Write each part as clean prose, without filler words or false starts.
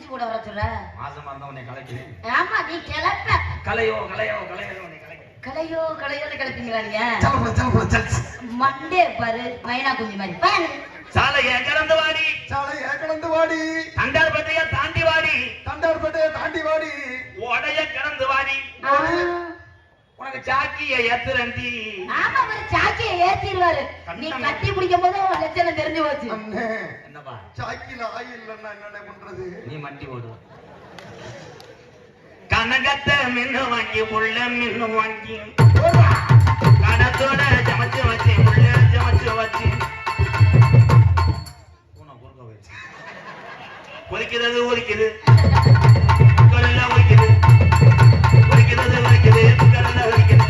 ஊசி போட வர சொல்ற? மாசமா இருந்தா உன்னை கலைக்கிறேன். ஆமா நீ கிளப்ப. கலையோ கலையோ கலையோ உன்னை கலைக்கிறேன். கலையோ கலையோன்னு கிளப்பீங்களா நீங்க? சல்ல. மண்டே பாரு மைனா குஞ்சு மாதிரி. பாரு. சாலைய கடந்து வாடி. சாலைய கடந்து வாடி. தண்டார்பேட்டைய தாண்டி வாடி. தண்டார்பேட்டைய தாண்டி வாடி. ஓடைய கடந்து வாடி. உனக்கு சாக்கிய ஏத்துறந்தி. ஆமா அவர் சாக்கிய ஏத்திடுவாரு. நீ கட்டி பிடிக்கும் போது லட்சணம் தெரிஞ்சு போச்சு. என்னப்பா சாக்கில ஆயில் இல்லன்னா என்ன பண்றது? நீ மண்டி ஓடு. கனகத்த மின்னு வாங்கி முள்ள மின்னு வாங்கி கடத்தோட சமைச்சு வச்சு முள்ள சமைச்சு வச்சு ஒலிக்கிறது ஒலிக்குது கடல்ல ஒலிக்குது ஒலிக்கிறது ஒலிக்குது கடல்ல ஒலிக்குது.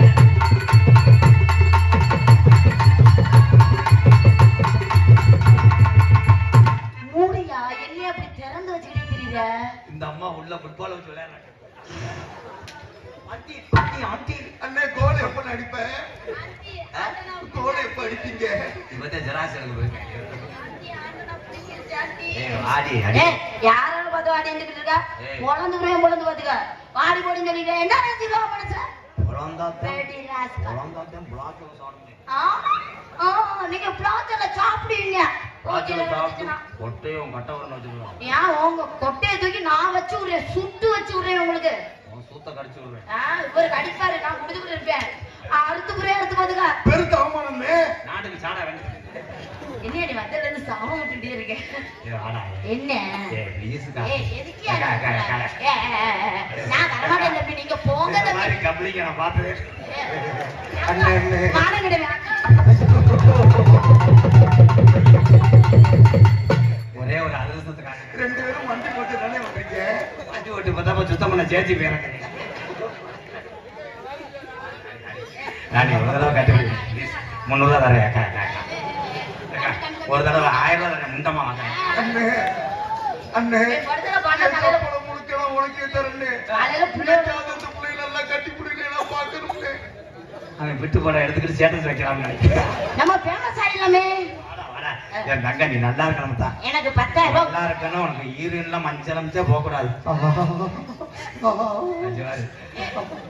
மூடியா என்ன அப்படி திறந்து வச்சுக்கிட்டே தெரியுற? இந்த அம்மா உள்ள ஃபுட்பால் வச்சு விளையாடுறாங்க. ஆண்டி ஆண்டி ஆண்டி அண்ணே கோல் எப்ப அடிப்ப? கோல் எப்ப அடிப்பீங்க? இவதே ஜராசனுக்கு போய் ஆடி ஆடி யாரால பாத்து ஆடி நின்னுட்டு இருக்கா? பொளந்து பாத்துக்க. ஆடி போடின்னு சொல்லிட்டு என்ன நினைச்சுக்கோ மனசுல? பொளந்தாத்தம் பிளாக் சாப்பிடுங்க. நீங்க பிளாட்ல சாப்பிடுவீங்க. கொட்டையும் கட்ட வரணும் வச்சுக்கலாம். ஏன் உங்க கொட்டையை தூக்கி நான் வச்சு விடுறேன், சுட்டு வச்சு விடுறேன் உங்களுக்கு. சூத்த கடிச்சு விடுறேன். இவர் கடிப்பாரு, நான் குடிச்சுக்கிட்டு இருப்பேன். அடுத்து பாத்துக்க. பெருத்த அவமானமே. நாட்டுக்கு சாடா வேணும். என்னடி வந்ததுல இருந்து சாமம் விட்டுட்டே இருக்கேன். என்ன எதுக்கு நான் வரமாட்டேன் தம்பி, நீங்க போங்க தம்பி. கம்பளிக்கு நான் பார்த்தது ஒரே ஒரு அதிர்ஷ்டத்துக்காக 2 பேரும் வண்டி போட்டு தானே வந்தீங்க. வண்டி ஓட்டு பார்த்தா சுத்தம் பண்ண சேர்த்து போயிறேன். நான் ஒரு தடவை கட்டுப்பிடி 300 ரூபா தரேன். ஒரு தடவை 1000 ரூபா தரேன். முண்டமா வாங்க அண்ணே முடிக்கலாம் உனக்கே தரேன்னு. பிள்ளைகளெல்லாம் கட்டி பிடிக்கலாம் பாக்கணும்னு. அவன் விட்டு போட எடுத்துக்கிட்டு ஸ்டேட்டஸ் வைக்கிறான்னு நினைக்கிறேன். நம்ம ஃபேமஸ் ஆயிடலாமே. என் தங்க நீ நல்லா இருக்கணும் தான். எனக்கு 10,000 நல்லா இருக்கணும். உனக்கு ஈரெல்லாம் மஞ்சள் அமிச்சா போக கூடாது.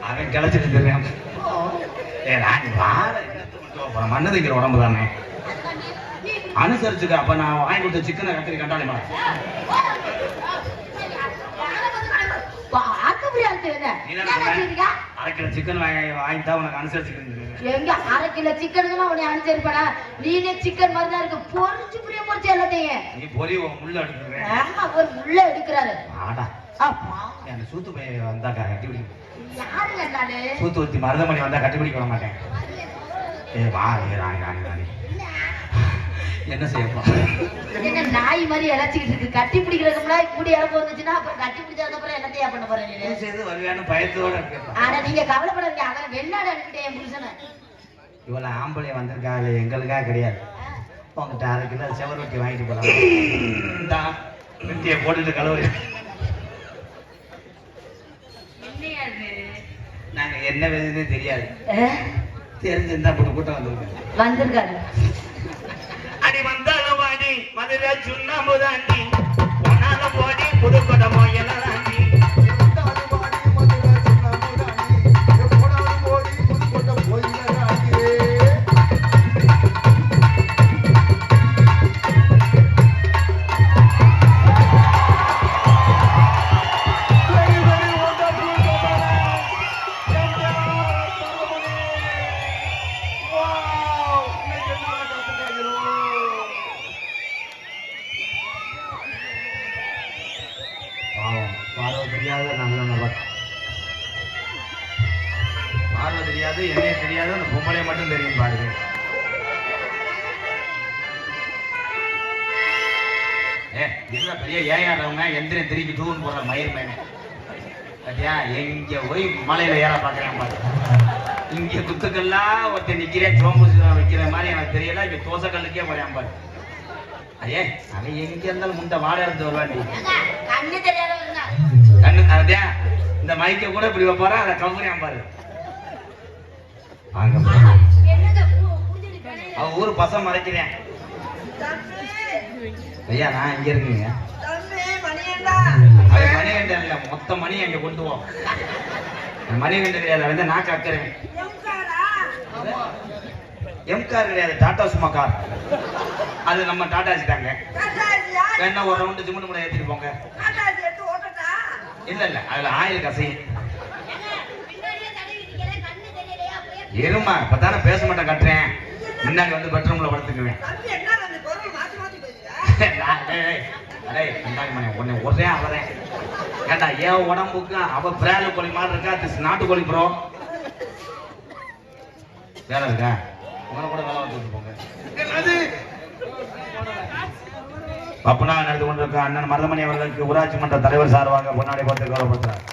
அவன் கிளச்சிட்டு தெரியாம மண்ணு தைக்கிற உடம்பு தானே அனுசரிச்சுக்க. அப்ப நான் வாங்கி கொடுத்த சிக்கனை கத்திரி கண்டாலே அரை கிலோ சிக்கன் வாங்கிட்டா உனக்கு அனுசரிச்சுக்கிறேன். எங்க 1/2 கிலோ சிக்கனுக்கு உன்னை அனுசரிப்பா? நீனே சிக்கன் மாதிரி தான் இருக்கு. பொறிச்சு புரிய பொறிச்சு எல்லாத்தையும் நீ பொறி முள்ள எடுத்துக்கிறேன். ஆமா ஒரு முள்ள எடுக்கிறாரு. ஆடா என் சூத்து போய் வந்தா கட்டி பிடிக்கும். யாருங்க இருந்தாலு சூத்து ஊத்தி மருதமணி வந்தா கட்டி பிடிக்க விட மாட்டேன். என்ன செய்யப்பா? என்ன நாய் மாதிரி இழைச்சிக்கிட்டு இருக்கு. கட்டி பிடிக்கிறதுக்கு முன்னாடி கூடி இறப்பு வந்துச்சுன்னா அப்புறம் கட்டி பிடிச்சதுக்கு அப்புறம் என்னத்தையா பண்ண போறேன்? செய்து வருவேன்னு பயத்தோட இருக்கேன். ஆனா நீங்க கவலைப்படாதீங்க, அவன் வெளிநாடு அனுப்பிட்டேன் என் புருஷனை. இவ்வளவு ஆம்பளை வந்திருக்கா எங்களுக்கா கிடையாது. உங்ககிட்ட 1/2 கிலோ செவரு வெட்டி வாங்கிட்டு போலாம். வெட்டியை போட்டுட்டு கலவரி. நாங்க என்ன வேணும்னே தெரியாது. தெரிஞ்சிருந்தா கூட்டம் வந்திருக்காரு. அடி வந்தாலும் வாடி மதுரை சுண்ணாம்பு தாண்டி போனாலும் போடி புதுக்கோட்டமோ எல்லாம் தாண்டி தெரியாது, என்னைய தெரியாது, அந்த பொம்பளை மட்டும் தெரியும் பாருங்க. இதுதான் பெரிய ஏயாடுறவங்க எந்திரம் திருப்பி தூன்னு போடுற மயிர் மேனே பாத்தியா? எங்க போய் மலையில ஏற பாக்குறேன் பாரு. இங்க குத்துக்கெல்லாம் ஒருத்தர் நிக்கிறேன் சோம்பு வைக்கிற மாதிரி எனக்கு தெரியல. இங்க தோசைக்கல்லுக்கே போறேன் பாரு. அதே அவன் எங்க இருந்தாலும் முண்டை வாட எடுத்து வருவாண்டி. கண்ணு அதே இந்த மைக்க கூட இப்படி வைப்பாரா, அதை கவுரியான் பாரு. அவ ஊரு பசம் மறைக்கிறேன் ஐயா. நான் இங்க இருக்குங்க. மொத்த மணி அங்க கொண்டு போ. மணி கண்டு கிடையாது, வந்து நான் கக்கிறேன். எம்கார் கிடையாது, டாடா சும்மா கார். அது நம்ம டாடா வச்சுட்டாங்க. வேணா ஒரு ரவுண்டு சிமெண்ட் மூட ஏற்றிட்டு போங்க. இல்ல இல்ல, அதுல ஆயில் கசையும் இருமா. இப்பதானே பேச மாட்டேன் கட்டுறேன். முன்னாடி வந்து பெட்ரூம்ல படுத்துக்குவேன். ஒரே அவரேன் கேட்டா ஏன் உடம்புக்கு அவ பிராலு கோழி மாதிரி இருக்கா, நாட்டுக்கோழி ப்ரோ. வேலை இருக்கா? உங்களை கூட வேலை வந்து போங்க. பப்பனா நடந்து கொண்டிருக்க அண்ணன் மருதமணி அவர்களுக்கு ஊராட்சி மன்ற தலைவர் சார்பாக பொன்னாடை போட்டு கௌரவப்படுத்துறார்.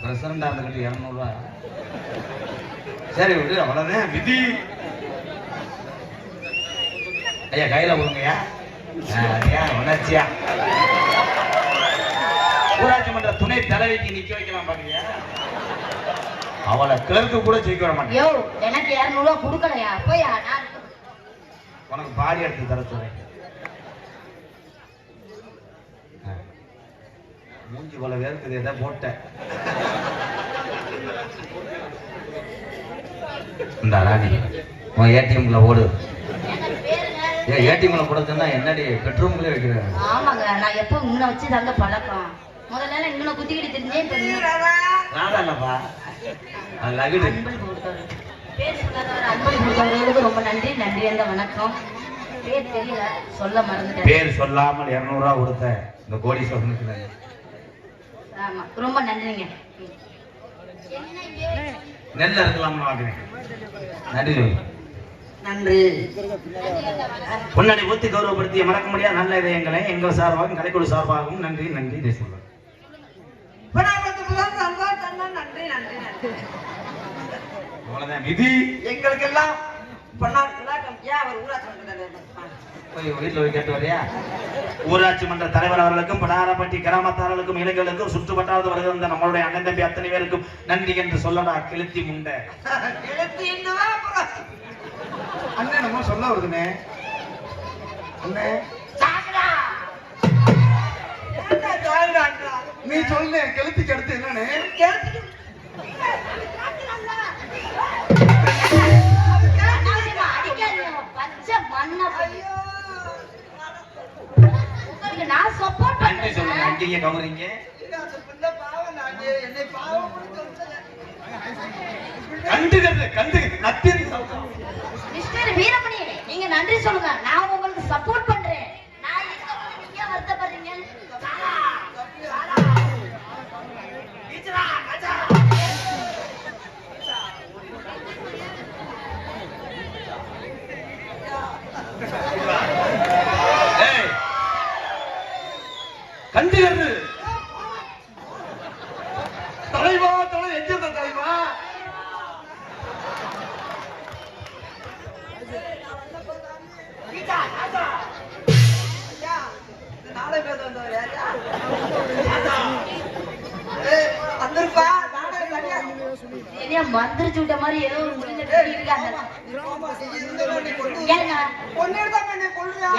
பிரசிடண்டா இருந்துகிட்டு 200 ரூபாய். சரி விடு, அவ்வளவுதான் விதி. ஐயா கையில கொடுங்கய்யா. உணர்ச்சியா ஊராட்சி மன்ற துணை தலைவிக்கு நிக்க வைக்கலாம் பாக்குறியா? அவளை கிளர்க்கு கூட ஜெயிக்க விட மாட்டேன். எனக்கு 200 ரூபாய் கொடுக்கலையா? போயா, உனக்கு பாடி எடுத்து தர சொல்றேன். மூஞ்சி போல வேர்க்குது, எதை போட்ட இந்த ராணி உன் ஏடிஎம்ல ஓடு. ஏடிஎம்ல போடுறதுன்னா என்னடி பெட்ரூம்ல வைக்கிறேன்? ஆமாங்க, நான் எப்போ இங்க வச்சு தாங்க பழக்கம். முதல்ல இங்க குத்திக்கிட்டு தெரிஞ்சேன். ராதாப்பா அது லகுடு. பேர் சொல்லாதவர் அன்பளி கொடுத்தவர்களுக்கு ரொம்ப நன்றி. நன்றி அந்த வணக்கம். பேர் தெரியல, சொல்ல மறந்துட்டேன். பேர் சொல்லாமல் 200 ரூபாய் கொடுத்த இந்த கோடீஸ்வரனுக்கு ஆமா, ரொம்ப நன்றிங்க. நெல்ல இருக்கலாம்னு வாங்குறேன். நன்றி நன்றி. முன்னாடி ஊத்தி கௌரவப்படுத்திய மறக்க முடியாத நல்ல இதயங்களை எங்கள் சார்பாகவும் கலைக்குழு சார்பாகவும் நன்றி நன்றி இதை சொல்றேன். அவ்வளவுதான் விதி. எங்களுக்கு எல்லாம் வீட்டுல போய் கேட்டு வரையா? ஊராட்சி மன்ற தலைவர் அவர்களுக்கும் படாரப்பட்டி கிராமத்தார்களுக்கும் இளைஞர்களுக்கும் சுற்று வட்டாரத்து வருகிற நம்மளுடைய அண்ணன் தம்பி அத்தனை பேருக்கும் நன்றி என்று சொல்லடா கிளத்தி முண்டை. அண்ணன் நம்ம சொல்ல வருதுனே. அண்ணே நீ சொல்ல கெளுத்திக்கு அடுத்து என்னன்னு நான் சப்போர்ட் பண்றேன். சொல்லுங்க, அங்கேயே கவரிங்க. மிஸ்டர் வீரமணி, நீங்க நன்றி சொல்லுங்க. நான் உங்களுக்கு சப்போர்ட் பண்றேன். நான் நீங்க வருத்தப்படுறீங்க. கண்டுகிறது தலைவா தலை எங்க தலைவா நாளை பேச வந்தவர் வந்திருப்பா. மந்திரிச்சு விட்ட மாதிரி ஏதோ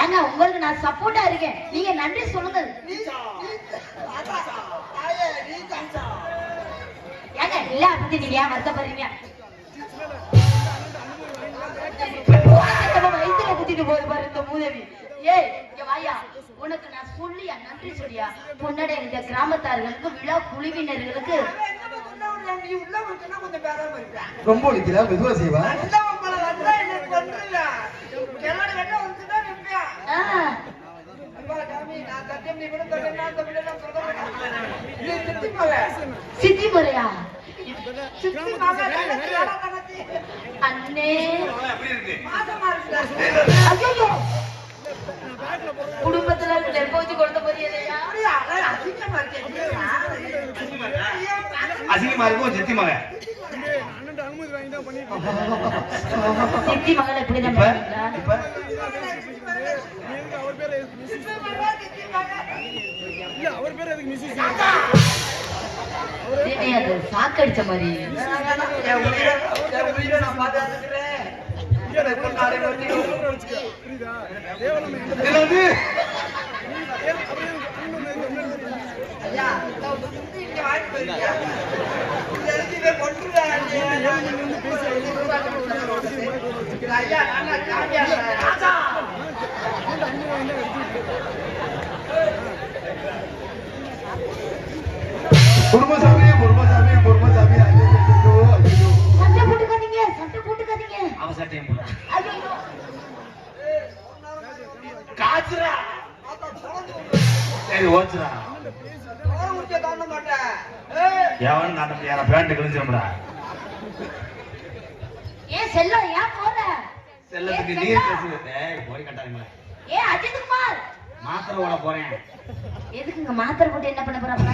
ஏங்க உங்களுக்கு நான் சப்போர்ட்டா இருக்கேன். நீங்க நன்றி சொல்லுங்க. ஏங்க இல்ல அப்படி நீங்க ஏன் வருத்தப்படுறீங்க? வயிற்றுல குத்திட்டு போய் பாரு இந்த மூதேவி. ஏய் வாயா, உனக்கு நான் சொல்லியா நன்றி சொல்லியா? பொன்னடை இந்த கிராமத்தார்களுக்கு விழா குழுவினர்களுக்கு ரொம்ப ஒழிக்கிறா, மெதுவா செய்வா. சித்தி முறையா? அண்ணே ஐயோ, குடும்பத்துல நெருப்ப வச்சு கொடுத்த போறியா? அசிங்கமா இருக்கும் சித்தி மகன். சித்தி மகள் எப்படிதான் சாக்கடிச்ச மாதிரி ஐயா இங்க வாங்கிட்டு போயிருக்கியா இது எதுக்கு கொண்டுறாங்க ஐயா நல்லா ஜாலியா ராஜா குடும்பசாமி குடும்பசாமி குடும்பசாமி ஐயோ ஐயோ சண்டை போட்டுக்காதீங்க சண்டை போட்டுக்காதீங்க அவ சட்டையும் போட ஐயோ காச்சுரா சரி ஓச்சுரா தாண்ட மாட்டேன் எவன் நாட்டு யார பேண்ட் கிழிஞ்சிரும்டா ஏன் செல்லம் ஏன் போற செல்லத்துக்கு ஏன் நீர் செல்லம்? பேசுது போய் கட்டாதீங்களா ஏன் அஜித் குமார் மாத்திரை ஓட போறேன் எதுக்குங்க மாத்திரை போட்டு என்ன பண்ண போறாங்க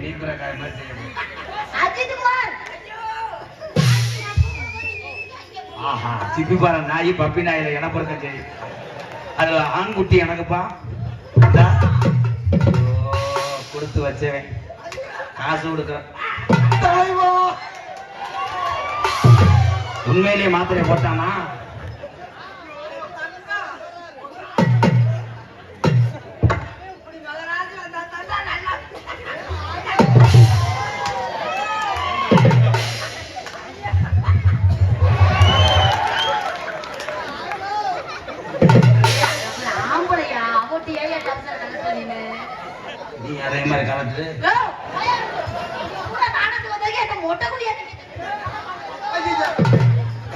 நீ பிரகார மாதிரி செய்யணும் அஜித் குமார் ஆஹா சிப்பி பாரு நாய் பப்பி நாயில என பொறுக்க செய்யும் அதுல ஆண்குட்டி எனக்குப்பா இந்தா. ஐயோ, கொடுத்து வச்சவன் காசு கொடுக்குறேன் உண்மையிலேயே மாத்திரை போட்டானா இப்படி மகராஜ் வந்தா தான் நல்லா ஆம்பளையா அவட்டு ஏயா டவுசர் கலக்க நீனு நீ அதே மாதிரி கலந்து நானது வந்தாங்க என்ன மொட்டை குடியா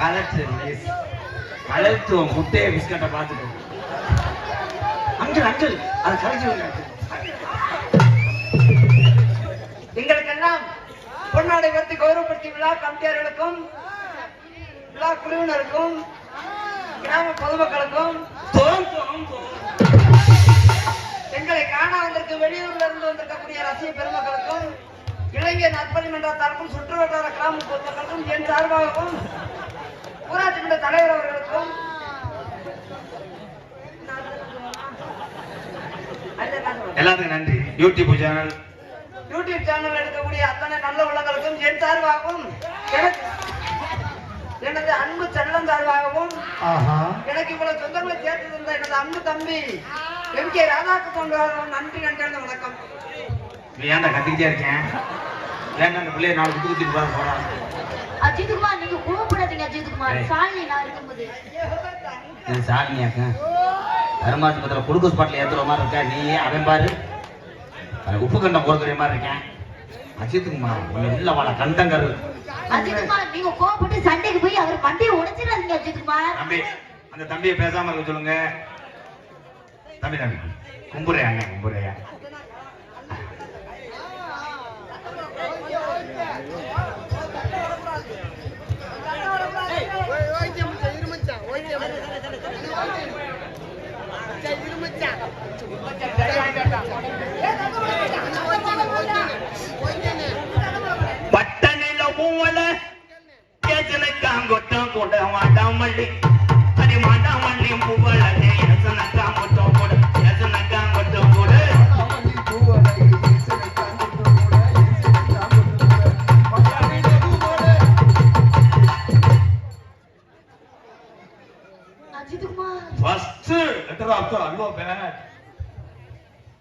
கலட்டு கலத்துவம் முட்டையை பிஸ்கட்டை பார்த்துட்டு அங்கிள் அங்கிள் அதை கலச்சு எங்களுக்கெல்லாம் பொன்னாடை வைத்து கௌரவப்படுத்தி விழா கமிட்டியார்களுக்கும் விழா குழுவினருக்கும் கிராம பொதுமக்களுக்கும் எங்களை காண வந்திருக்கும் வெளியூர்ல இருந்து வந்திருக்கக்கூடிய ரசிக பெருமக்களுக்கும் இளைஞர் நற்பணி மன்றத்தாருக்கும் சுற்று வட்டார கிராம பொதுமக்களுக்கும் என் சார்பாகவும் ஊராட்சி மன்ற தலைவர் அவர்களுக்கும் எல்லாத்துக்கும் நன்றி யூடியூப் சேனல் யூடியூப் சேனல் எடுக்கக்கூடிய அத்தனை நல்ல உள்ளங்களுக்கும் என் சார்பாகவும் எனது அன்பு செல்லம் சார்பாகவும் ஆஹா எனக்கு இவ்வளவு சொந்தங்களை சேர்த்து தந்த எனது அன்பு தம்பி எம்.கே. ராதாகிருஷ்ணன் நன்றி நன்றி வணக்கம். நீ ஏன்டா கத்திக்கிட்டே இருக்கேன் ஏன்டா அந்த பிள்ளைய நாலு குத்து குத்திட்டு போற போறான் அஜித் குமார் நீங்க கோவப்படாதீங்க அஜித் குமார் ஏய். சாலினி நான் இருக்கும்போது இது சாலினியாக்க தர்மாசபத்தில் குளுக்கோஸ் பாட்டில் ஏற்றுற மாதிரி இருக்கா நீ அவன் பாரு உப்பு கண்டம் போடுற மாதிரி இருக்கேன் அஜித்துக்குமா உன்னை உள்ள வாழ கண்டங்கரு அஜித் குமார் நீங்க கோவப்பட்டு சண்டைக்கு போய் அவர் வண்டியை உடைச்சிடாதீங்க அஜித் குமார் தம்பி அந்த தம்பியை பேசாம இருக்க சொல்லுங்க தம்பி தம்பி கும்புறையா அண்ணே கும்புறையா பட்டணில பூவல கேசனக்காங்கொட்டம் கூட மாட்டாமல்லி அடி மாட்டாமல்லி பூவல கேசனக்காங்கொட்டம் கூட கேசனக்காங்கொட்டம் கூட மல்லி பூவலை ஈசனை காண்பிட்டு கூட ஈசனை காண்பிட்டு கூட மக்கானிலே பூவலை Ajith Kumar first letter of the alphabet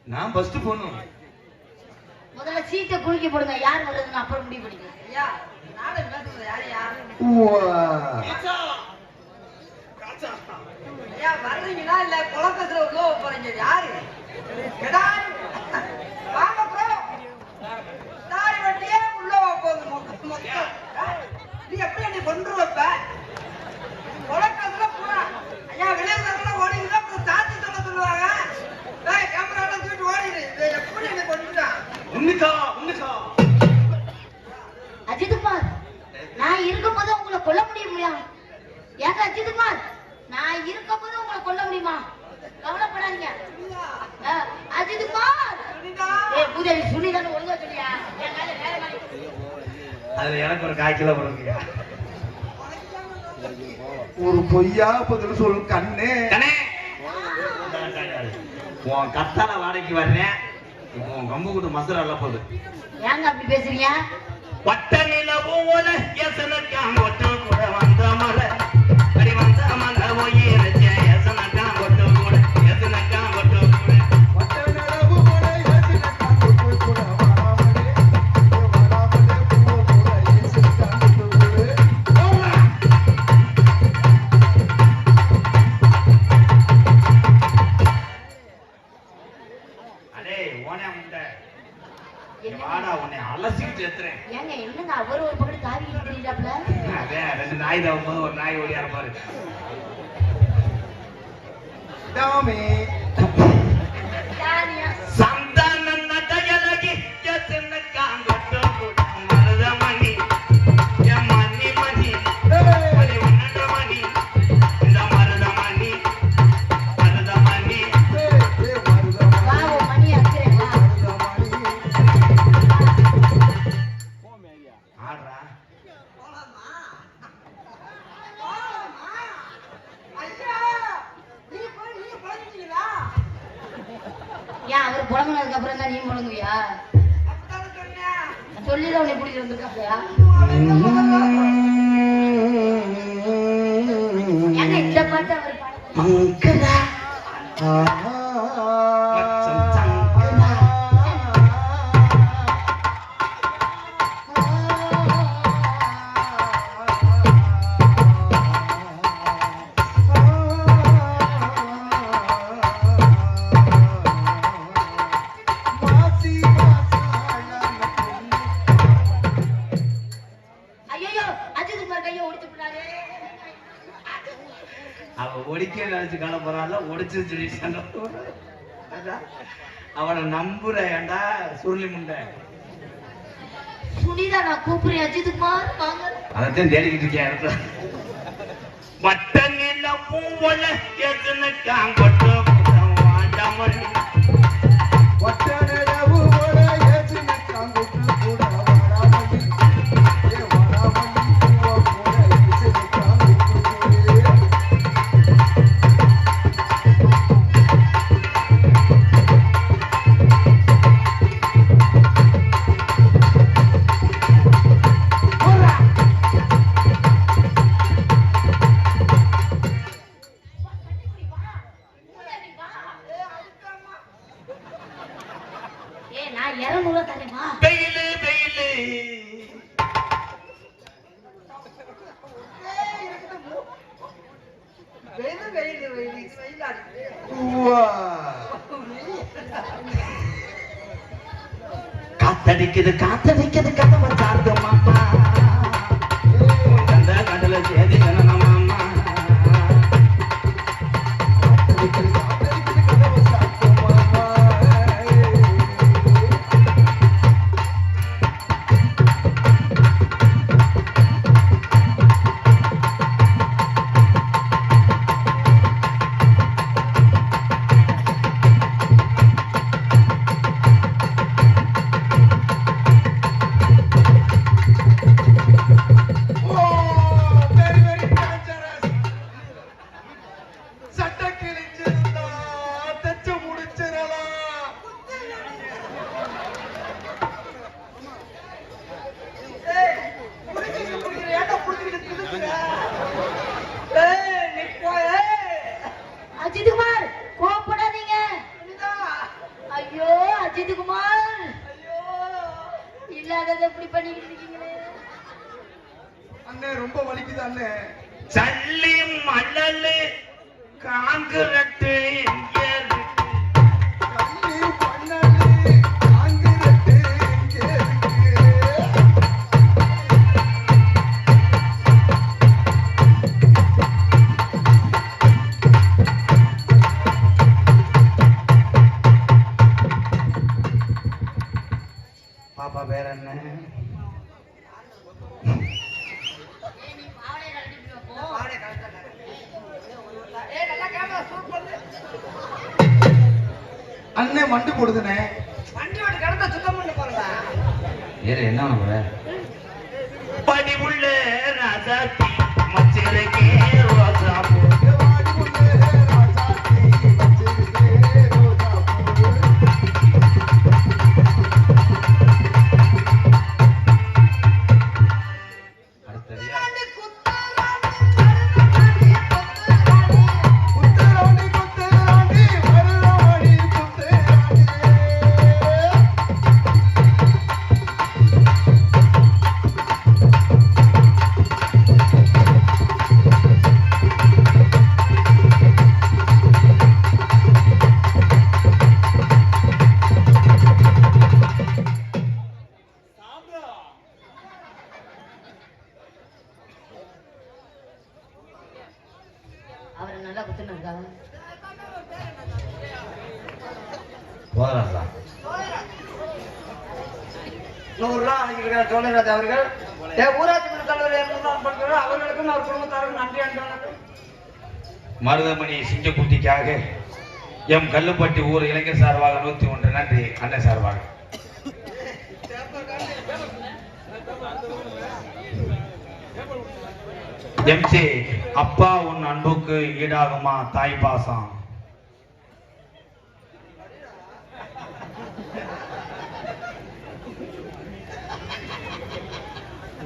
நான் ஃபர்ஸ்ட் போணும் முதல்ல சீட்டை குலுக்கி போடுங்க யார் வருதுன்னு அப்புறம் முடிவு பண்ணிக்கலாம் ஐயா நாளை பேசுறது யாரையா ஐயா வர்றீங்களா இல்ல குழப்பத்துல உள்ள போறீங்க யாரு எடாய் வாங்க ப்ரோ தாய் வண்டியே உள்ள போகுது மொத்தம் நீ எப்படி நீ கொண்டு வைப்ப குழப்பத்துல போறா ஐயா வெளியூர்ல ஓடிங்க தாத்தி சொல்ல சொல்லுவாங்க டேய் கேமரால தூக்கிட்டு ஓடிடு இதை எப்படி நீ கொண்டுட்டான் உன்னிக்கா அஜித் குமார் நான் இருக்கும்போது உங்களை கொல்ல முடியுமா ஏங்க அஜித் குமார் நான் இருக்கும்போது உங்களை கொல்ல முடியுமா கவலைப்படாதீங்க அஜித் குமார் ஏய் பூஜாரி சுனிதான ஒழுங்கா சொல்லியா என் மேல வேற மாதிரி அதுல எனக்கு ஒரு 1/4 கிலோ கொடுங்க ஒரு பொய்யா பதில் சொல்லு கண்ணே கண்ணே உன் கத்தால வாடகைக்கு வர்றேன் இப்போ உன் கம்பு கூட்டு மசுரா எல்லாம் போகுது ஏங்க அப்படி பேசுறீங்க பட்டணில போல எசனக்காங்கொட்டம் கூட வந்த மலை அடி வந்த மலை போய் எசனக்காங்கொட்டம் கூட எசனக்காங்கொட்டம் கூட பட்டண பிடிச்சி எத்துறேன். ஏங்க என்னங்க அவர் ஒரு பக்கம் தாவிக்கிட்டு தெரியுறாப்ல? அதே 2 நாய் தான் போது, ஒரு நாய் ஓடியார பாரு. டாமே யாரியா? சந்தான நடையழகி எத்தனை காங்கொட்டு மருதமணி என் மணி மணி மணி உன்னட மணி இந்த மருதமணி மருதமணி வா உன் மணி அக்கிறேன் வா. ஆடுறா. போலாமா? போலாமா? ஐயா, நீங்க புலம்பிட்டீங்களா? ஏன் அவர் புலம்புனதுக்கு அப்புறம் தான் நீ முழங்குவியா? அப்படித்தானே சொன்னேன். சொல்லிதான் உன்னை பிடிச்சி வந்திருக்காப்லையா? ஏங்க இந்த பாட்டு அவர் பாடுறது மங்களா மச்சம் சங்கமா ஐயோ அஜித் குமார் கையை ஒடிச்சு விட்டாரு. அவ ஒடிக்க நினைச்சு காண போறாள், ஒடிச்சு சொல்லிட்டாங்க. அவனை நம்புற ஏண்டா சுருளி முண்டை. சுனிதா நான் கூப்பிடுறேன் அஜித் குமார் வாங்க. அதைத்தான் தேடிக்கிட்டு இருக்கேன். வட்டனில பூவல எத்தனை காங்கொட்டு வாண்டமணி ஒட்டனவு போல ஏற்றின காங்குட்டு கூட வராமணி ஏ வராமணி பூவ போல ஏற்றின காங்குட்டு ஏ நான் 200 தரேமா. வெயிலு வெயிலு வெயிலாடுது. வா காத்தடிக்குது காத்தடிக்குது கதவை சார்ந்து மாமா கண்ட கடல சேதி கணன மாமா கதவு சாத்து மாமா very very dangerous சட்ட கிழிச்சிருந்தா தச்சு முடிச்சிரலாம் ஏய், புடிக்கிற, ஏன்டா புடிக்கிட்டு திரும்புற? ஏய், நீ போய், ஏய். அஜித் குமார் கோபப்படாதீங்க. புரியுதா? ஐயோ அஜித் குமார் ஐயோ. இல்லாததை இப்படி பண்ணிக்கிட்டு இருக்கீங்களே. அண்ணே ரொம்ப வலிக்குது அண்ணே சல்லி மணலு காங்கிரட்டு எங்க இருக்கு கல்லி பண்ணலி ஆங்கிரட்டு எங்கே இருக்கு பாப்பா பேர் என்ன? ஏய் நீ பாவடைய கழட்டிட்டு வா போ. பாரு, கரெக்டா. ஏய், நல்லா கேமரா ஷூட் பண்ணு. அண்ணே மண்டு போடுதுனே வண்டி ஓட்டு கடத்த சுத்தம் பண்ண போறதா? ஏறு என்ன பண்ண படி உள்ள ராஜாத்தி மச்சிருக்கே ரோஜா பூ வாடி முன்னே ராஜாத்தி வச்சிருக்கே ரோஜா பூ அடுத்தது குத்துராணி குத்துராணி வருவாணி குத்துராணி போதராசா 100 ரூபா அனுப்பியிருக்கார் சோழராஜ் அவர்கள். ஊராட்சி மன்ற தலைவர் 200 ரூபா அனுப்பியிருக்கார். அவர்களுக்கும் அவர் குடும்பத்தாருக்கும் நன்றி அனுப்பினார்கள். மருதமணி சிங்கக்குட்டிக்காக எம் கல்லுப்பட்டி ஊர் இளைஞர் சார்பாக 101 நன்றி. அண்ணன் சார்பாக எம்சி அப்பா உன் அன்புக்கு ஈடாகுமா தாய் பாசம்.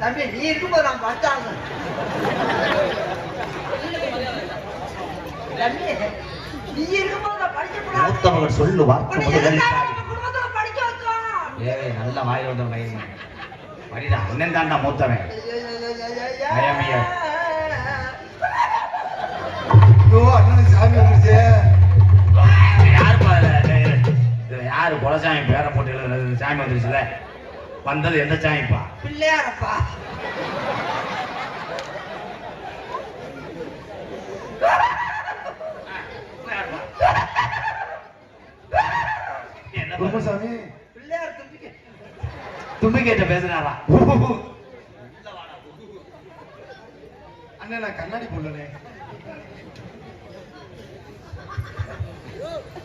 தம்பி நீ இருக்கும்போது நான் படிச்சாங்க தம்பி நீ இருக்கும்போது நான் படிக்கக்கூடாது. மூத்தவர்கள் சொல்லுவா குடும்பத்துல படிக்க வச்சோம். ஏய் நல்ல வாயில் வந்த மயிர் மரிதா அண்ணன் தாண்டா மூத்தவன். ஐயமையா அண்ணனுக்கு சாமி வந்துருச்சு. யாரு குலசாமி பேரை போட்டு எழுதுறது? சாமி வந்துருச்சுல. வந்தது எந்த சாமிப்பா? பிள்ளையாரப்பா. குருமசாமி பிள்ளையார் தும்பிக்கிட்ட பேசுறாரா? அண்ணன் நான் கண்ணாடி போடலனே.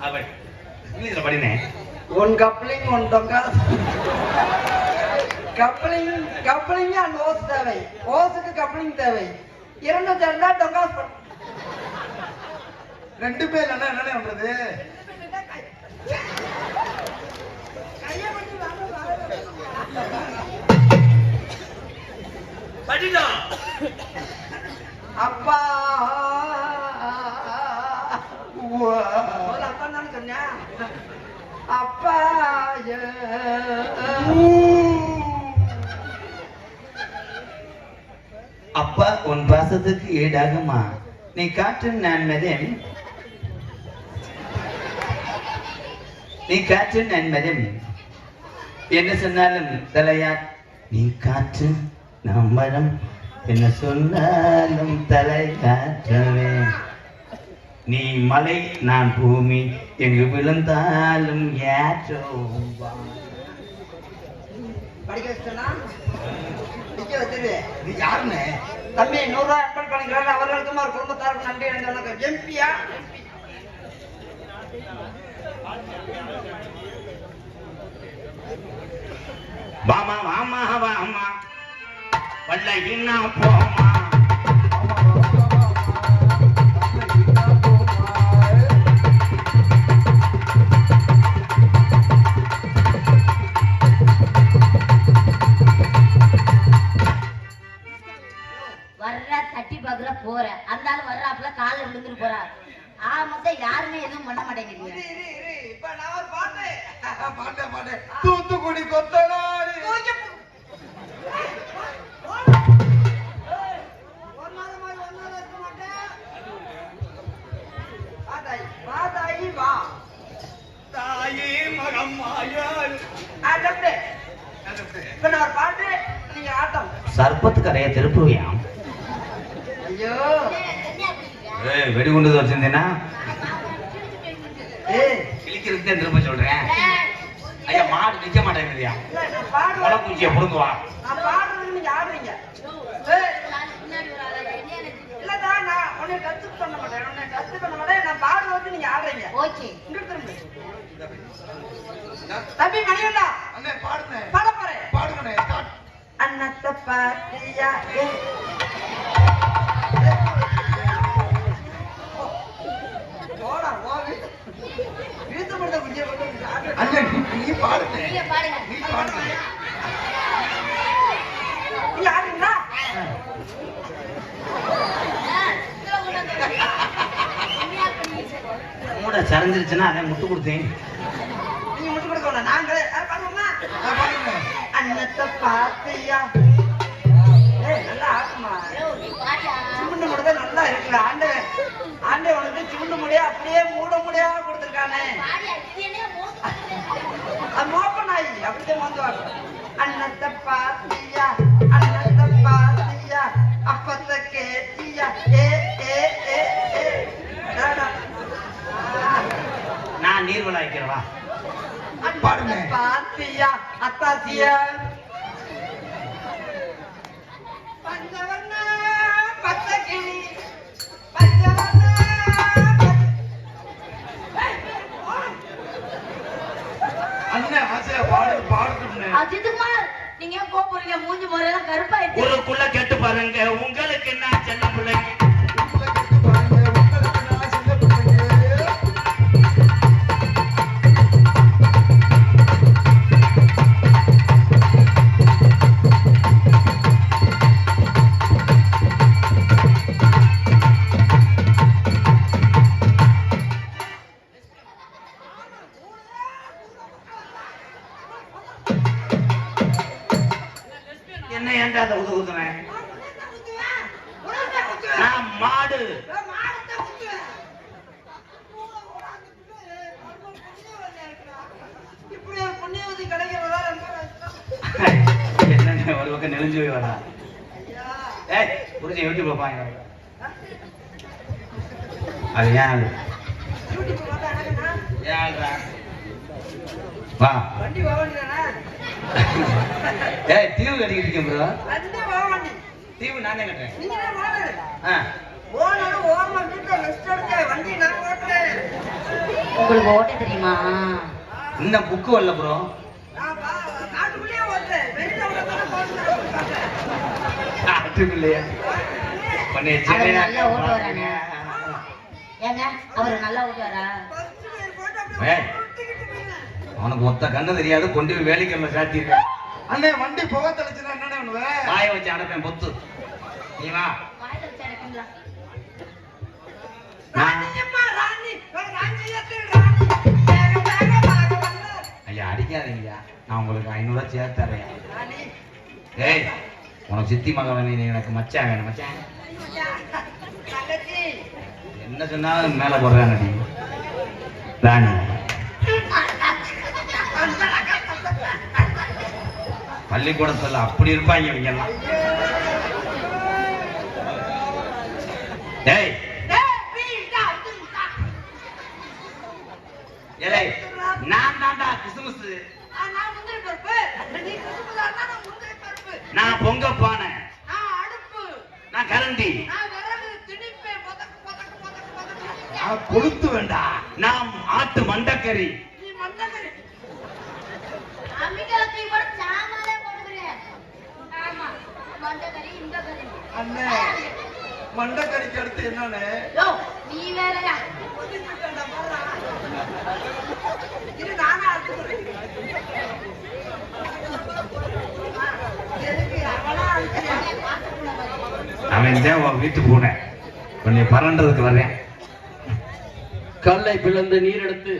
அவன் இங்கிலீஷ்ல படினே. ஒன் கப்ளிங் ஒன் டொங்கா. கப்ளிங் அண்ட் ஓஸ் தேவை. ஓஸுக்கு கப்ளிங் தேவை. இரண்டும் சேர்ந்தா டொங்கா. ரெண்டு பேர் அண்ணா என்ன பண்றது? அப்பா அப்பா தானே சொன்னியா? அப்பா அப்பா உன் பாசத்துக்கு ஈடாகுமா நீ காற்று நான் மதம். நீ காற்று நான் மதம் என்ன சொன்னாலும் தலையா. நீ காற்று நாம் மரம் என்ன சொன்னாலும் தலையாற்றவே. நீ மலை நான் பூமி எங்கு விழுந்தாலும் ஏற்றோம். படிக்க வச்சுட்டா படிக்க வச்சிரு. இது யாருன்னு? தம்பி 100 ரூபாய் அர்ப்பணம் பண்ணிக்கிறாரு. அவர்களுக்கும் அவர் குடும்பத்தாருக்கும் நன்றி அனுப்பினார்கள். எம்பியா வாமா வாமா வாமா வல்லையின்னா போமா. வர்ற தட்டி பாக்குற போற அந்த ஆள் வர்றாப்புல காலில் விழுந்துட்டு போறா. மொத்தம் யாருமே எதுவும் பண்ண மாட்டேங்கிறீங்க. இப்ப நான் ஒரு பாட்டு பாட்டே தூத்துக்குடி கொத்தனாரி. ஒரு நாள் மாதிரி இருக்க மாட்டேன். பாதாயி வா தாயே மகம்மாயார். இப்ப நான் ஒரு பாட்டு நீங்க ஆட்டம். சர்பத்து கரைய திருப்புவியாம். ஐயோ வெடிகுண்டு வச்சிருந்தேன்னா ஏய் கிழிக்கிறதுக்கு திரும்ப சொல்றேன். ஐயா மாடு நிக்க மாட்டேங்குதுயா. முளை பூச்சியை புடுங்குவா. நான் பாடுறதுக்கு நீங்க ஆடுறீங்க. இல்லடா நான் உன்னை டச் பண்ண மாட்டேன். நான் பாடுறதுக்கு நீங்க ஆடுறீங்க. ஓகே இங்க திரும்ப தம்பி மணியண்டா அண்ணே பாடுனே. பாட போறேன். பாடுங்கண்ணே. அண்ணத்த பாத்தியா அண்ணே நீ பாடுனே. நீங்க பாருங்க. நீ பாடுனே. யாருங்களா மூட சரிஞ்சிருச்சுன்னா அதை முட்டு கொடுத்தேன். நீங்க மட்டும் கொடுக்க நாங்களே பாடுவோமா? பாடுங்க. அண்ணத்த பாத்தியா நல்லா ஆக்குமா. சிமுண்டு முடியா நல்லா இருக்குல்ல. ஆண்டே உனக்கு சிமுண்டு முடியா அப்படியே மூட முடியா கொடுத்துருக்கானே. அது மோப்ப நாய் அப்படியே வந்துவாங்க. அண்ணத்த பாத்தியா அப்பத்த கேட்டியா ஏ ஏ ஏ ஏ நான் நீர்வள வைக்கிறவா. பாடுங்க. பாத்தியா அத்தாசியா பஞ்சவர்ண பச்சை கிளி பஞ்சவர்ண அண்ணன் ஆசையா பாடுறேன். அஜித்குமார் நீங்க ஏன் போறீங்க? மூஞ்சி முறையெல்லாம் கருப்பாயிடுச்சு. ஊருக்குள்ள கேட்டு பாருங்க உங்களுக்கு என்ன செல்ல பிள்ளைங்க என்ன ஏன்டா அதை உதுகுதுனேன் நான் மாடு இப்படி ஒரு புண்ணியவதி கிடைக்கிறதா என்ன ஒரு பக்கம் நெளிஞ்சு போய் வரா ஏய் புரிஞ்சு எப்படி பார்ப்பாங்க அது ஏன் ஏன்டா வா வண்டி வாங்கினா ஏய் தீவு கட்டிக்கிட்டு இருக்கேன் ப்ரோ வண்டி வாங்கி தீவு நானே கட்டுறேன் நீங்க வாங்க ஆ ஓனர் ஓரமா வீட்டுல ரெஸ்ட் எடுக்க வண்டி நான் ஓட்டுறேன் உங்களுக்கு ஓட்ட தெரியுமா? இன்னும் புக்கு வரல ப்ரோ நான் காட்டுக்குள்ளேயே ஓட்டுறேன் வெளியில ஓட்டுறேன் ஆட்டுக்குள்ளையா பண்ணி அவர் நல்லா ஓட்டுவாராங்க. ஏங்க அவர் நல்லா ஓட்டுவாரா? ஏய் அவனுக்கு மொத்த கண்ணு தெரியாது கொண்டு போய் வேலைக்கு சாத்திருக்கேன் அண்ணே வண்டி புகை தெளிச்சுனா என்னண்ணே பண்ணுவேன்? வாய வச்சு அனுப்பேன் பொத்து நீ வா வாயில வச்சு அடைப்பீங்களா? ராணியம்மா ராணி ராணியத்தில் ராணி வேக வேக வாங்க வந்தார் ஐயா அடிக்காதீங்கய்யா நான் உங்களுக்கு 500 ரூபாய் சேர்த்து தரேன் ராணி ஏய் உனக்கு சித்தி மகன் வேணும், நீ எனக்கு மச்சான் வேணும் மச்சான் தங்கச்சி என்ன சொன்னாலும் மேல போடுறாங்க நீ ராணி பள்ளிக்கூடத்துல அப்படி இருப்பாங்க இவங்க எல்லாம் ஏய் ஏலே நான் தான்டா கிசுமுசு நான் முந்திரி பருப்பு நீ குசுமுதானா நான் முந்திரி பருப்பு நான் பொங்க பானை நான் அடுப்பு நான் கரண்டி நான் விறகு திணிப்பே பதக்கு பதக்கு பதக்கு பதக்கு நான் கொளுத்து வேண்டா நான் ஆட்டு மண்டக்கறி நீ மண்டகரி அம்மிக்கலத்தை கூட சாமானே போட்டுக்கிறேன். ஆமா மஞ்ச கறி இந்த கறி. அண்ணே மண்டக்கறிக்கு அடுத்து என்னண்ணே? யோ நீ வேறயா? இது நானா அடுத்து எதுக்கு அவனா அவன் தான் உன் வீட்டுக்கு போனேன் கொஞ்சம் பறன்றதுக்கு வர்றேன் கல்லை பிளந்து நீர் எடுத்து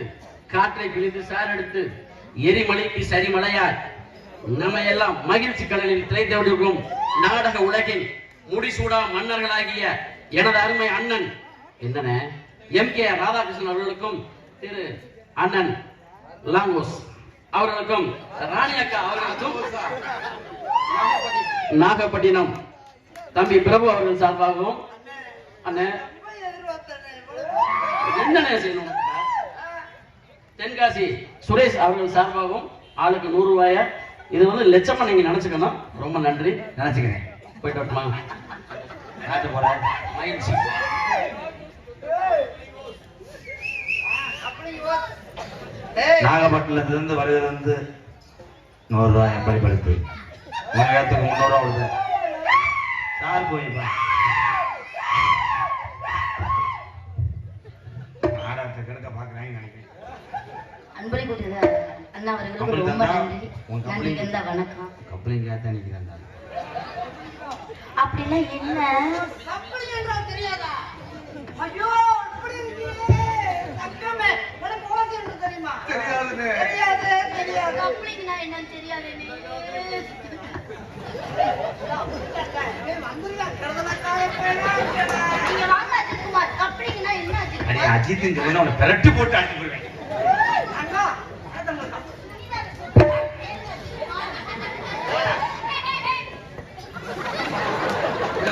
காற்றை பிழிந்து சார் எடுத்து எரிமலைக்கு சரிமலையாய் நம்மையெல்லாம் மகிழ்ச்சி கடலில் திளைத்தவிடுக்கும் நாடக உலகின் முடிசூடா மன்னர்களாகிய எனது அருமை அண்ணன் என்னென்ன எம்.கே. ராதாகிருஷ்ணன் அவர்களுக்கும் திரு அண்ணன் லாங்கோஸ் அவர்களுக்கும் ராணி அக்கா அவர்களுக்கும் நாகப்பட்டினம் தம்பி பிரபு அவர்கள் சார்பாகவும் அண்ணன் என்னென்ன செய்யணும் தென்காசி சுரேஷ் அவர்கள் சார்பாகவும் ஆளுக்கு 100 ரூபாய இது வந்து லட்சமா நீங்க நினைச்சுக்கணும். ரொம்ப நன்றி. நினைச்சுக்கிறேன் போயிட்டு வரட்டுமா? நாட்டு போறேன் மகிழ்ச்சி. நாகப்பட்டினத்துல இருந்து வருகிறது வந்து 100 ரூபாய் என் படிப்பெடுத்து ஒரு இடத்துக்கு 300 ரூபா கொடுத்து சார் போய்ப்பா நாடகத்தை கெடுக்க பாக்குறாங்கன்னு நினைக்கிறேன். அன்பரை கூட்டுங்க அண்ணா அவர்களுக்கு ரொம்ப நன்றி. நன்றி கந்த வணக்கம். கப்ளிங் கேட்டா நிக்கிறேன் அப்படின்னா என்ன? அப்படி என்றால் தெரியாதா? ஐயோ இப்படி இருக்கே தங்கமே உனக்கு ஓகே என்று தெரியுமா? தெரியாதுண்ணே. தெரியாது தெரியாது அப்படின்னா என்னன்னு தெரியாது. வந்துருங்க கடதலக்காய பேரா நீங்க வாங்க அஜித்குமார். அப்படின்னா என்ன அடி அஜித்குமார்? அஜித் சொன்னா உன்னை பெரட்டி போட்டு அனுப்பி விடுவேன். அண்ணா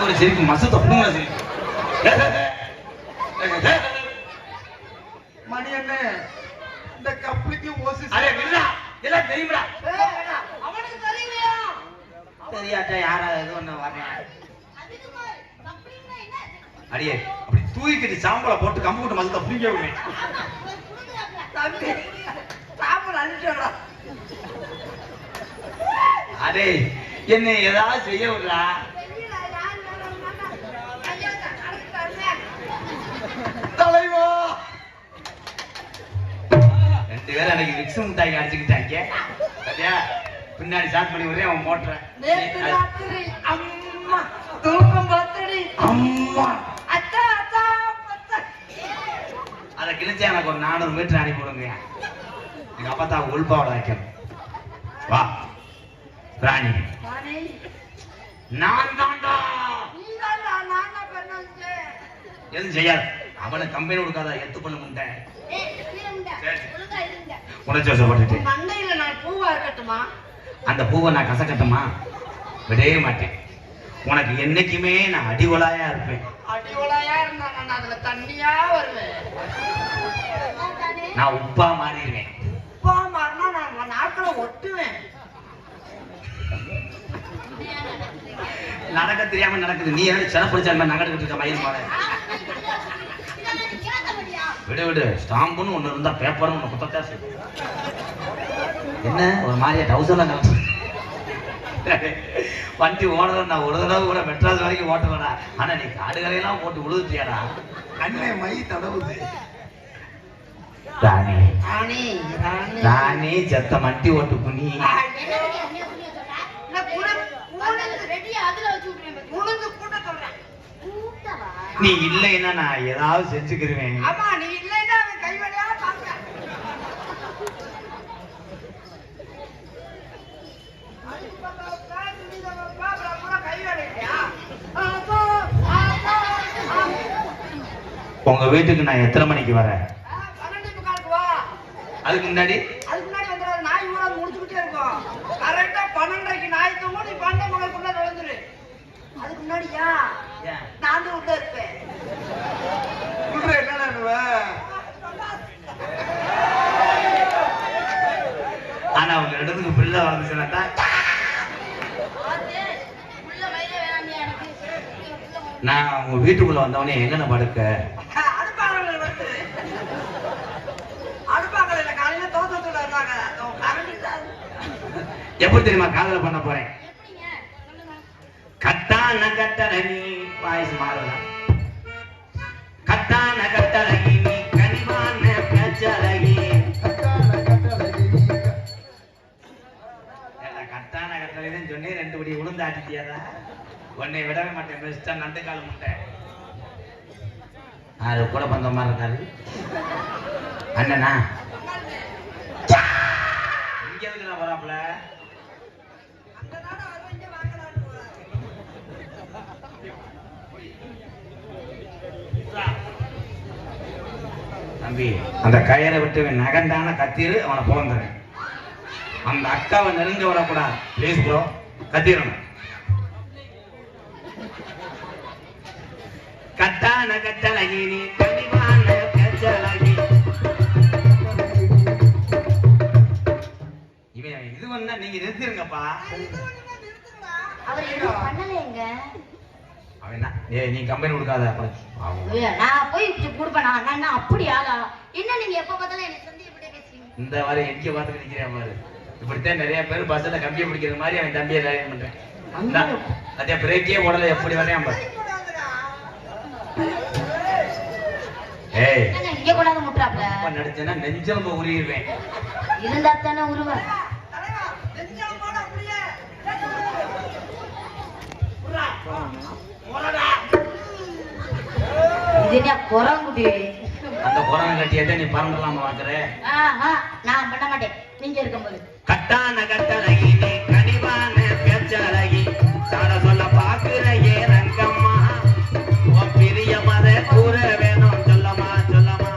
ஒரு சிரிப்பு மசத்தை புடுங்க சிரிப்பு. மணி அண்ணே இந்த கப்பலுக்கு ஓசி அரே விடுடா எல்லாம் தெரியும்டா அவனுக்கு தெரியலையா? தெரியாட்டா யாரா இது ஒண்ணு வரேன் அஜித்குமார் கம்பெனினா என்ன அடியே அப்படி தூக்கிட்டு சாம்பலை போட்டு கம்பு மசத்தை புளிக்க விடுவேன் தம்பி சாப்பிட அனுப்பிச்சோடா. அடே என்ன ஏதாவது செய்ய விடுறா தலைவா. ரெண்டு பேரும் அன்னைக்கு மிக்ஸ் முட்டாய் அடிச்சுக்கிட்டாங்க சரியா பின்னாடி ஸ்டார்ட் பண்ணி விடுறேன் அவன் போட்டுறேன் நேத்து ராத்திரி அம்மா தூக்கம் பார்த்தடி. அம்மா அத்தா அத்தா பத்தா. அதை கிழிச்சா எனக்கு ஒரு 400 மீட்டர் அனுப்பி விடுங்க எங்க அப்பா தான் உள்பாவோட வைக்கணும் வா ராணி நானே நான் தான்டா நீதான்டா, நான் தான் பண்ணேன். எதுவும் செய்யாது அவனை கம்பெனி கொடுக்காத எத்து பண்ண முட்டேன் ஏய் வீரமுண்டா ஒழுங்கா இருங்க உணர்ச்சி வசப்பட்டுட்டு மண்டையில நான் பூவா இருக்கட்டுமா? அந்த பூவை நான் கசக்கட்டுமா விடவே மாட்டேன் உனக்கு என்னைக்குமே நான் அடிவலாயா இருப்பேன் அடிவளையா இருந்தா நான் அதுல தண்ணியா வருவேன். நான் உப்பா மாறிடுவேன் உப்பா மாறினா நான் நாட்களை ஒட்டுவேன். நடக்க தெரியாம நடக்குது நீ என்ன சிறப்பிடிச்சா நகர்ந்துட்டு இருக்க மயில் மாலை விடு விடு ஸ்டாம்புன்னு ஒண்ணு இருந்தா பேப்பரும் ஒண்ணு குத்தத்தா செய்யும் என்ன ஒரு மாதிரியா டவுசர்லாம் கலந்து வண்டி ஓடுறது நான் ஒரு தடவை கூட மெட்ராஸ் வரைக்கும் ஓட்டுவேடா ஆனா நீ காடுகளையெல்லாம் போட்டு விழுதுட்டியாடா கண்ணே மை தடவுது. ராணி ராணி ராணி ராணி செத்த மட்டி ஓட்டு புனி உளுந்து கூட்ட சொல்றேன். நீ இல்லைன்னா நான் ஏதாவது செஞ்சுக்கிருவேன் ஆமா நீ இல்லைன்னா அவன் கைவழியா பாக்க. உங்க வீட்டுக்கு நான் எத்தனை மணிக்கு வரேன் 12:45 வா. அதுக்கு முன்னாடி அதுக்கு முன்னாடி வந்துடாது, நாய் ஊரா முடிச்சுக்கிட்டே இருக்கும். கரெக்டா 12:30க்கு நாய் தூங்கும், நீ 12:45 நுழைஞ்சிரு. அதுக்கு முன்னாடியா ஏன்? நான் தான் உள்ள இருப்பேன். சொல்ற என்னடா இவ? ஆனா அவங்க இடத்துக்கு பிள்ளை வந்துச்சுன்னா நான் உங்க வீட்டுக்குள்ள வந்தவனே எங்கன படுக்க அடுப்பாங்கல்ல வந்து அடுப்பாங்கல்ல காலையில தோசை சுட வருவாங்க. கரண்ட் தான். எப்படி தெரியுமா காதல பண்ண போறேன் கட்டான கட்டழகி வாய்ஸ் மாறல கட்டான கட்டழகி நீ கனிவான பேச்சழகி கட்டான கட்டழகின்னு சொன்னே 2 படி உளுந்தாட்டிட்டியாதா உன்னை விடவே மாட்டேன் பெஸ்டா நண்டு கால் முட்டை அது கூட பந்த மாதிரி இருக்காரு அண்ணனா இங்க எதுக்கு நான் வராப்புல அந்த நாட வருவேன், இங்க வாங்கலாம்னு போறாரு. தம்பி அந்த கயிறை விட்டு நகண்டான கத்திரு அவனை புலந்துறேன் அந்த அக்காவை நெருங்க விடக்கூடாது ப்ளீஸ் ப்ரோ கத்திரணும் கட்டான கட்டழகி நீ கனிவான பேச்சழகி இவன் இது வந்தா நீங்க நிறுத்திருங்கப்பா அவர் எதுவும் பண்ணலைங்க அவன் என்ன ஏய் நீ கம்பெனி கொடுக்காத அப்புறம் அவங்க நான் போய் கொடுப்பேன் நான் அப்படி ஆளா என்ன நீங்க எப்ப பார்த்தாலும் எனக்கு சந்தேகப்பட்டே பேசுறீங்க இந்த மாதிரி எங்க பார்த்துட்டு நிக்கிறேன் பாரு இப்படித்தான் நிறைய பேர் பஸ்ல கம்பியை பிடிக்கிற மாதிரி அவன் தம்பியை லைன் பண்றேன் அதே பிரேக்கே உடல எப்படி வரையாம பாரு ஏய் என்னங்க இங்க கொண்டாந்து முட்டுறாப்ல அப்ப நடிச்சேன்னா நெஞ்சம் உருவிடுவேன் இருந்தா தானே உருவ தலைவா, நெஞ்சமோட அப்படியே. புறா, போடா. இது என்ன குரங்குடி அந்த புறவை கட்டியதை நீ பறந்துடலாமா பாக்குற நான் பண்ண மாட்டேன் நீங்க இருக்கும்போது கட்டான கட்டழகி நீ கனிவான பேச்சழகி சாட சொல்ல பாக்குற ஏ ரங்கம்மா உன் பிரிய மத கூற வேணும் சொல்லமா சொல்லமா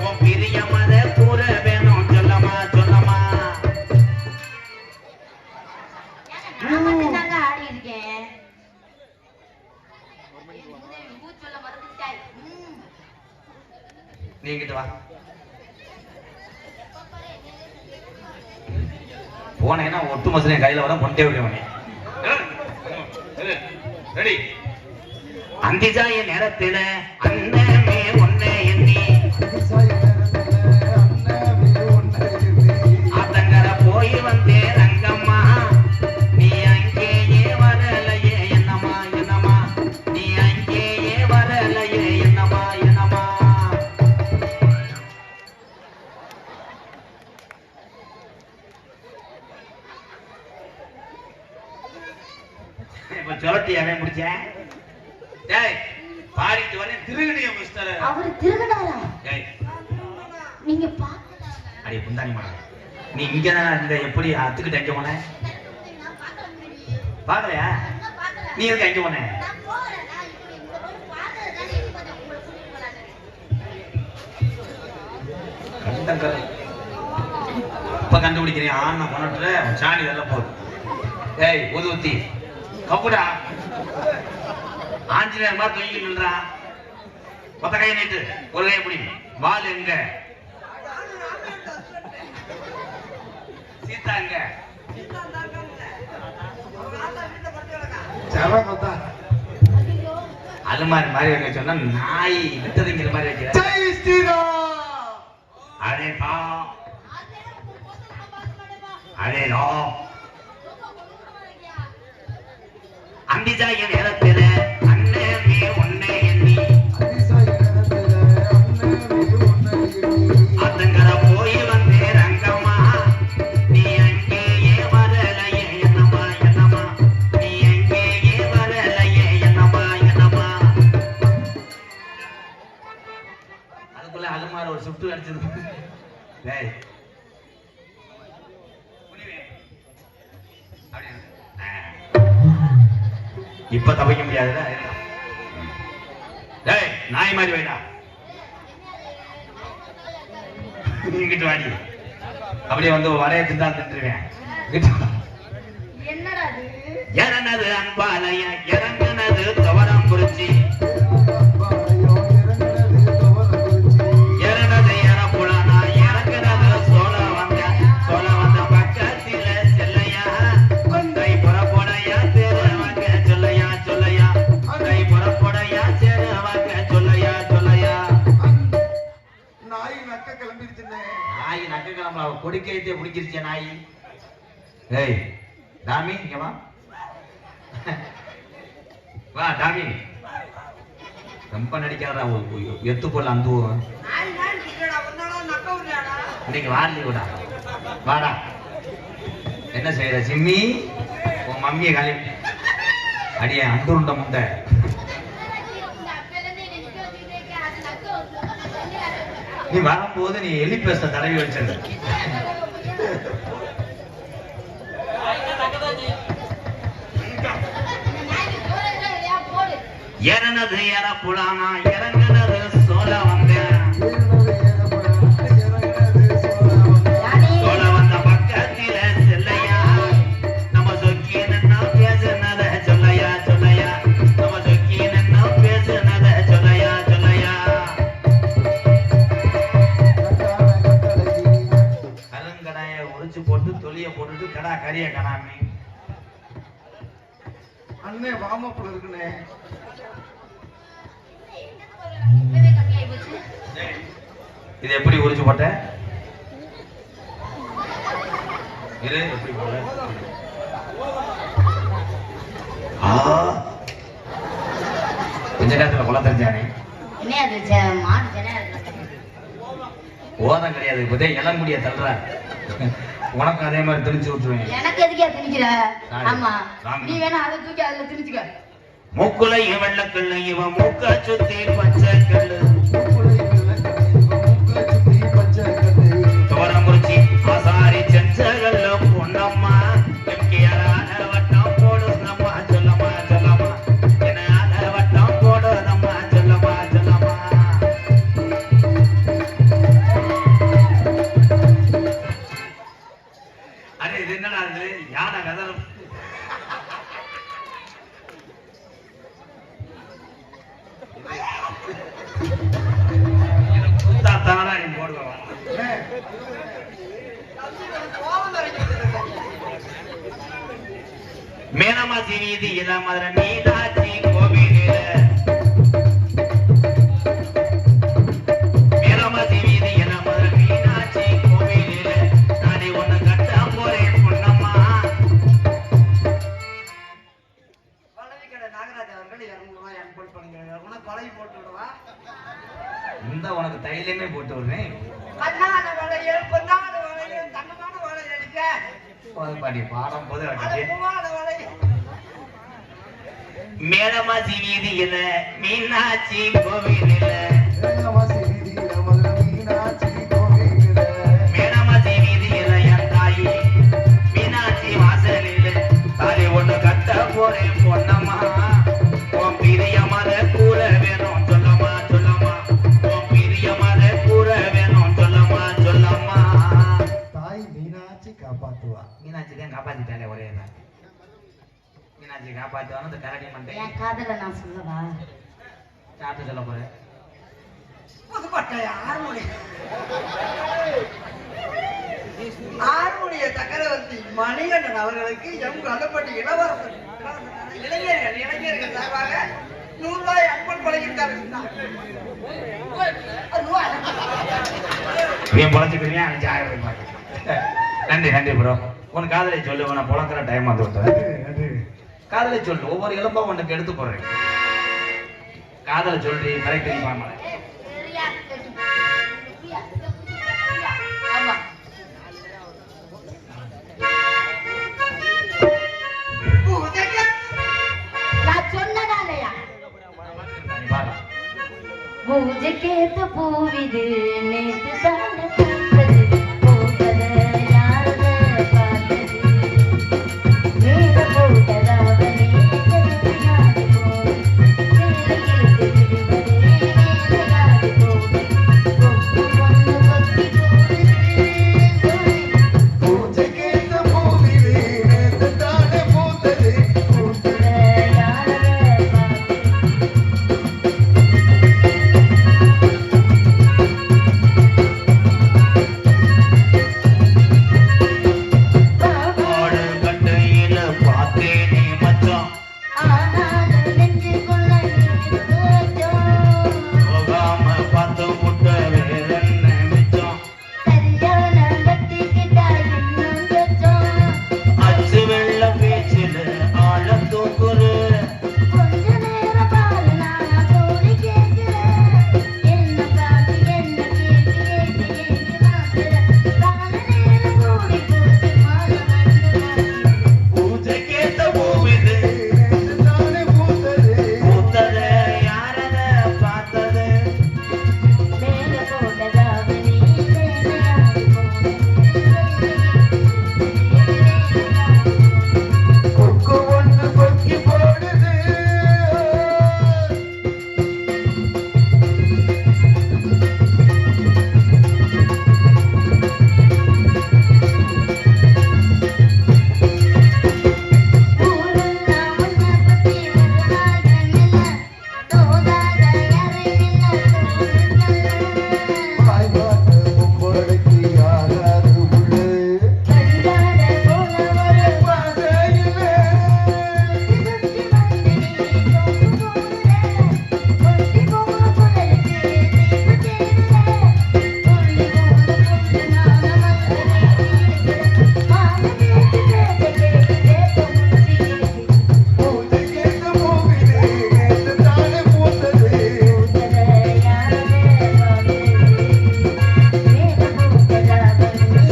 உன் பிரிய மத கூற வேணும் சொல்லமா சொல்லமா நான் மட்டும் தாங்க ஆடி இருக்கேன் சொல்ல மறந்துட்டாய் நீ இங்கிட்டு வா போனேன்னா ஒட்டு மசனையும் கையில வர கொண்டே விடுவேன். ரெடி. அந்திஜாய நேரத்தில அண்ணமே ஒன்னே எண்ணி ஆத்தங்கர போய் வந்தே ரங்கம்மா நீ அங்கேயே வரலையே என்னம்மா என்னம்மா நீ அங்கேயே வரலையே என்னம்மா என்னம்மா. இப்ப சொல்லட்டியாவே முடிச்சேன். டேய் பாடிட்டு வரேன் திருகணிய மிஸ்டர். அவரு திருகனாரா? டேய் நீங்க அடி புந்தானி மாடா. நீ இங்க தான் இந்த எப்படி அத்துக்கிட்ட அங்க போன? பாக்கலையா? நீ எதுக்கு அங்க போன? கண்டங்கர இப்ப கண்டுபிடிக்கிறேன். ஆனா கொனட்டுல சாணி வெள்ள போகுது. டேய் ஊதுவத்தி கப்புடா ஆஞ்சநேயர் மாதிரி தொங்கி நின்றா. மொத்த கையை நீட்டு ஒரு கை எப்படி வால் எங்க சீதா எங்க அது மாதிரி மாதிரி வைக்க சொன்னா நாய் விட்டதுங்கிற மாதிரி வைக்கிற. அதேப்பா அதேதோ அம்பிஜாய நேரத்தில அண்ணமே ஒன்னே எண்ணி அத்தங்கர போய் வந்தே ரங்கம்மா நீ அங்கேயே வரலையே என்னம்மா என்னம்மா நீ அங்கேயே வரலையே என்னம்மா என்னம்மா. அதுக்குள்ள அலுமார ஒரு சுட்டு அடிச்சது. டேய் இப்ப தவிக்க முடியாதுல. டேய் நாய் மாதிரி வேடா இங்கிட்டு வாடி. அப்படியே வந்து வரைய திண்டா தின்றுவேன். என்னடா அது? இறனது அன்பாலய இறங்கினது துவரம் குறிச்சி இறனது இறப்புலானா இறங்கினது சோழ வந்த பக்கத்தில செல்லையா கை புறப்படையா தேரவாங்க சொல்லையா சொல்லையா கை புறப்படையா தேரவாங்க சொல்லையா சொல்லையா. நாய் நக்க கிளம்பிடுச்சுன்னு. நாய் நக்க கிளம்பல கொடிக்கையத்தை பிடிச்சிருச்சே நாய். ஏய் டாமி இங்க வா வா டாமி. ரொம்ப நடிக்காதா எத்து போல அந்த இன்னைக்கு வாரலி கூட வாடா. என்ன செய்யற சிம்மி உன் மம்மியை காலி அடிய அந்துருண்ட முண்டை. நீ வரும்போது நீ எலி பேச தடவி வச்சது. இறனது இறப்புலானா இறங்கினது சோழ வந்தேன் சோழ வந்த பக்கத்தில செல்லையா நம்ம சொக்கி நின்னா பேசுனத சொல்லையா சொல்லையா நம்ம சொக்கி நின்னா பேசுனத சொல்லையா சொல்லையா. கருங்கடாய உரிச்சு போட்டு தொலிய போட்டுட்டு கடா கரிய கடாமி. அண்ணே வாமப்புல இருக்குண்ணே. இது எப்படி உரிச்சு போட்ட? இது எப்படி போட? கொஞ்ச நேரத்துல கொலை தெரிஞ்சானே. என்ன அது மாடு ஜன ஓதம் கிடையாது. இப்பதே இளங்குடிய தள்ளுற உனக்கு அதே மாதிரி திணிச்சு விட்டுருவேன். எனக்கு எதுக்கே திணிக்கிற? ஆமா நீ வேணா அதை தூக்கி அதுல திணிச்சுக்க. மூக்குலை வெள்ளக்கல்லு இவன் மூக்க சுத்தி பச்சை கல்லு தோரமுறிச்சி ஆசாரி செஞ்சகல்ல பொன்னம்மா எம்கேஆர் வட்டம் போடுதம்மா சொல்லம்மா சொல்லம்மா என்ன வட்டம் போடுதம்மா சொல்லம்மா சொல்லம்மா. அரே இது என்னடா இது யானை கதறும். மேலமாசி வீதியில மதுரை மீனாட்சி கோவிலில மேலமாசி வீதியில மதுரை மீனாட்சி கோவிலில நானே ஒண்ணு கட்ட போறேன் பொன்னம்மா. பழவிக்கடை நாகராஜ் அவர்கள் 200 ரூபாய் அன்போல் பண்ணுங்க. உனக்கு பழகி போட்டு விடுவா. இந்த உனக்கு தைலமே போட்டு விடுறேன். கண்ணான வளையல், பொன்னான வளையல், தங்கமான வளையல் இருக்க. பாடி பாடும் போது அது பூவான வளையல். மேலமாசி வீதியில மீனாட்சி கோவிலில மேலமாசி வீதியில மதுரை மீனாட்சி கோவிலில மேலமாசி வீதியில என் தாயி மீனாட்சி வாசலில தாலி ஒண்ணு கட்ட போறேன் பொன்னம்மா. உன் பிரியமான கூற வேணும் சொல்லம்மா சொல்லம்மா. உன் பிரியமான கூற வேணும் சொல்லம்மா சொல்லம்மா. தாய் மீனாட்சி காப்பாத்துவா. மீனாட்சி தான் காப்பாத்திட்டாலே ஒரே தான். மீனாட்சி காப்பாத்துவான்னு இந்த கரடி மண்டை என் காதல நான் சொல்லவா? சாப்பிட்டு சொல்ல போறேன். புதுப்பட்டை ஆறுமுடிய சக்கரவர்த்தி மணிகண்டன் அவர்களுக்கு எம் கல்லப்பட்டி இளவரசர் இளைஞர்கள் சார்பாக 100 ரூபாய் அன்பன் பழகியிருக்காரு. இவன் பொழைச்சுக்கிறீங்க அவன் ஜாகிரதை பார்க்க. நன்றி நன்றி ப்ரோ. உன் காதலை சொல்லு. நான் பொழக்கிற டைம் வந்து விட்டேன். நன்றி. காதலை சொல்லு. ஒவ்வொரு எலும்பா உனக்கு எடுத்து போடுறேன். காதலை சொல்றீ கரெக்ட் பாமா. சரியா ஆமா. நான் சொன்னதாலையா பூஜைக்கேத்த பூவிது நேத்து தான பூத்தது போகத யாரத பார்த்தது மேல போட்டதாவனே தெரியாது போய் சேலையிட்டு விடுவதே மேலையாது போய் கொக்கு ஒன்று கொத்தி போடுது பூஜைக்கேத்த பூவிலே நேத்து தானே பூத்தது. பூத்தத யாரத பார்த்தது ஆடு கட்டையில பார்த்தேனே மச்சான். ஆனாலும் நெஞ்சுக்குள்ள இருந்தோம் போகாம பார்த்து விட்ட வேற என்ன மிச்சம். கல்யாணம் கட்டிக்கிட்டா இன்னும் கொஞ்சம் அச்சு வெள்ள பேச்சில ஆழ தூக்குறு. கொஞ்ச நேரம் பாரு நான் தோழி கேட்கிறேன் என்ன பார்த்து என்ன கேட்டு மாத்துற கால நேரம் கூடி போச்சு மாலை வந்து மாறி பூஜைக்கேத்த பூவிது நேத்து தானே பூத்தது. பூத்தத யாரத பார்த்தது. மேல போட்டதாவனே மேலையாது கொக்கு ஒன்று கொக்கி போடுது. ஊரெல்லாம் உன்னை பத்தி ஒரு நாள் கண்ணில தோதாத இறையில தோணுதல்ல வாய் பார்த்த பொம்பளைக்கு யாராது உள்ளே கண்டாத போல ஒரு பாதையிலே சுத்தி வந்து நீ தோப்பு போடுற கொட்டி போன குழலுக்கு தீப்பு தேடுற துள்ளி போன பொண்ணு நாம வந்து மாலை கேட்டு கேட்டு முடிச்சு பூஜைக்கேத்த பூவிலே நேத்து தானே பூத்தது.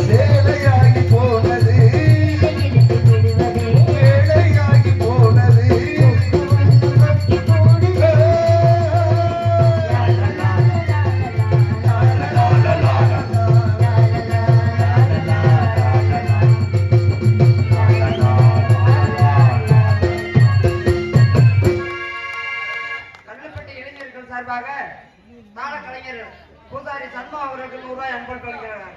சேலையாகி போனது வேலையாகி போனது. கல்லப்பட்டி இளைஞர்கள் சார்பாக தாள கலைஞர் பூசாரி சண்முகம் அவர்களுக்கு 100 ரூபாய் அன்போல் பழகிறார்.